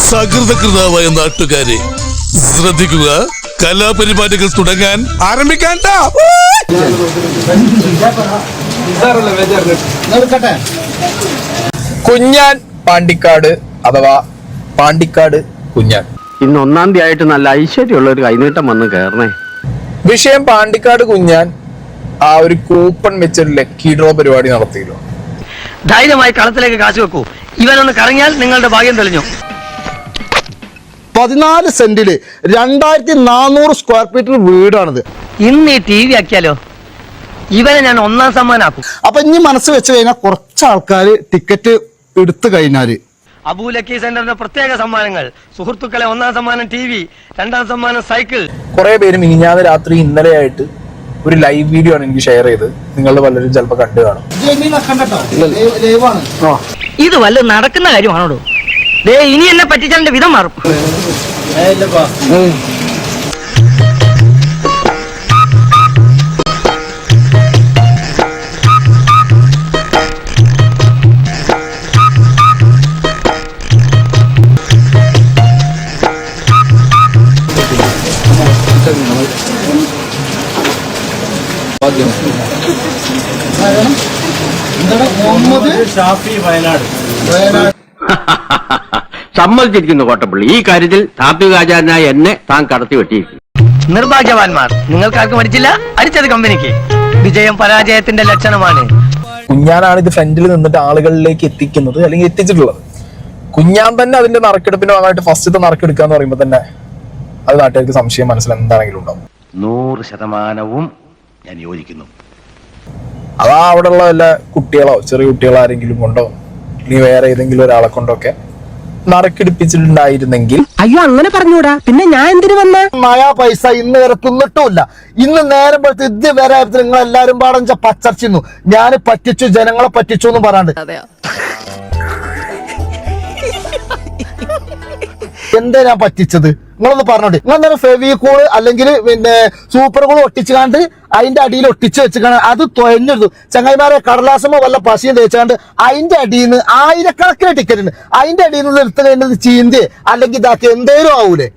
സകൃതകൃതാവായ നാട്ടുകാരെ ശ്രദ്ധിക്കുക, കലാപരിപാടികൾ തുടങ്ങാൻ ആരംഭിക്കാൻ. കുഞ്ഞാൻ പാണ്ടിക്കാട് അഥവാ പാണ്ടിക്കാട് കുഞ്ഞാൻ ഇന്ന് 1-ാം തീയതി ആയിട്ട് നല്ല ഐശ്വര്യമുള്ള ഒരു കൈനീട്ടം വന്ന് കയറണേ. വിഷയം പാണ്ടിക്കാട് കുഞ്ഞാൻ ആ ഒരു കൂപ്പൺ വെച്ചൊരു ലക്കി ഡ്രോ പരിപാടി നടത്തിയല്ലോ. ധൈര്യമായി കളത്തിലേക്ക് കാശ് വെക്കൂ. ഇവനൊന്ന് കറങ്ങിയാൽ നിങ്ങളുടെ ഭാഗ്യം തെളിഞ്ഞു. 14 സെന്റില് 2400 സ്ക്വയർ ഫീറ്റ് വീടാണിത്. ഇന്ന് ഈ TV ആക്കിയാലോ? ഇവനെ ഞാൻ 1-ാം സമ്മാനാക്കും. അപ്പൊ ഇനി മനസ്സ് വെച്ച് കഴിഞ്ഞാൽ കുറച്ച് ആൾക്കാര് ടിക്കറ്റ് എടുത്തു കഴിഞ്ഞാല് അബൂ ലക്കി സെന്ററിന്റെ പ്രത്യേക സമ്മാനങ്ങൾ. സുഹൃത്തുക്കളെ, 1-ാം സമ്മാനം TV, 2-ാം സമ്മാനം സൈക്കിൾ. കുറെ പേര് മിനിഞ്ഞാന്ന് രാത്രി ഇന്നലെയായിട്ട് ഒരു ലൈവ് വീഡിയോ ആണ് എനിക്ക് ഷെയർ ചെയ്ത്. നിങ്ങളുടെ പലരും ചിലപ്പോൾ കണ്ടു കാണും. ഇത് വല്ല നടക്കുന്ന കാര്യമാണോ? ഇനി എന്നെ പറ്റിച്ചാൽ വിധം മാറും. സമ്മതിച്ചിരിക്കുന്നു കോട്ടപ്പള്ളി. ഈ കാര്യത്തിൽ താത്വികാചാരനായ എന്നെ താൻ കടത്തി വെട്ടിയിരിക്കും. നിർഭാഗ്യവാന്മാർ, നിങ്ങൾക്കാർക്ക് മരിച്ചില്ല, അടിച്ചത് കമ്പനിക്ക്. വിജയം പരാജയത്തിന്റെ ലക്ഷണമാണ്. കുഞ്ഞാനാണ് ഇത് ഫ്രണ്ടിൽ നിന്നിട്ട് ആളുകളിലേക്ക് എത്തിക്കുന്നത്, അല്ലെങ്കിൽ എത്തിച്ചിട്ടുള്ളത്. കുഞ്ഞാൻ തന്നെ അതിന്റെ നറുക്കെടുപ്പിന് ഭാഗമായിട്ട് ഫസ്റ്റത്തെ നറുക്കെടുക്കുക എന്ന് പറയുമ്പോൾ തന്നെ അത് നാട്ടുകാർക്ക് സംശയം മനസ്സിൽ എന്താണെങ്കിലും ഉണ്ടാവും. 100% ഞാൻ യോജിക്കുന്നു. അതാ അവിടെ ഉള്ള വല്ല കുട്ടികളോ ചെറിയ കുട്ടികളോ ആരെങ്കിലും കൊണ്ടോ ഇനി വേറെ ഏതെങ്കിലും ഒരാളെ കൊണ്ടൊക്കെ നറുക്കെടുപ്പിച്ചിട്ടുണ്ടായിരുന്നെങ്കിൽ. അയ്യോ, അങ്ങനെ പറഞ്ഞൂടാ. പിന്നെ ഞാൻ എന്തിനു വന്ന നയാ പൈസ ഇന്ന് വരെ തിന്നിട്ടുമില്ല. ഇന്ന് നേരം പോലത്തെ ഇത് വരെ നിങ്ങൾ എല്ലാരും പാടഞ്ച പച്ചർച്ചിന്നു. ഞാൻ പറ്റിച്ചു, ജനങ്ങളെ പറ്റിച്ചു എന്ന് പറയാണ്ട് എന്താ ഞാൻ പറ്റിച്ചത്? നിങ്ങളൊന്ന് പറഞ്ഞോട്ടെ. നിങ്ങൾ എന്തായാലും ഫെവിക്കോള് അല്ലെങ്കിൽ പിന്നെ സൂപ്പർ കൂൾ ഒട്ടിച്ചുകാണ്ട് അതിന്റെ അടിയിൽ ഒട്ടിച്ച് വെച്ചുകാണ് അത് തൊഴഞ്ഞെടുത്തു. ചങ്ങായിമാരെ, കടലാസമോ വല്ല പശയും തേച്ചാണ്ട് അതിന്റെ അടിയിൽ നിന്ന് 1000കണക്കിന് ടിക്കറ്റ് ഉണ്ട്. അതിന്റെ അടിയിൽ നിന്ന് എടുത്തു കഴിഞ്ഞത് ചീന്തി അല്ലെങ്കിൽ ഇതാക്കി എന്തേലും ആവൂലേ?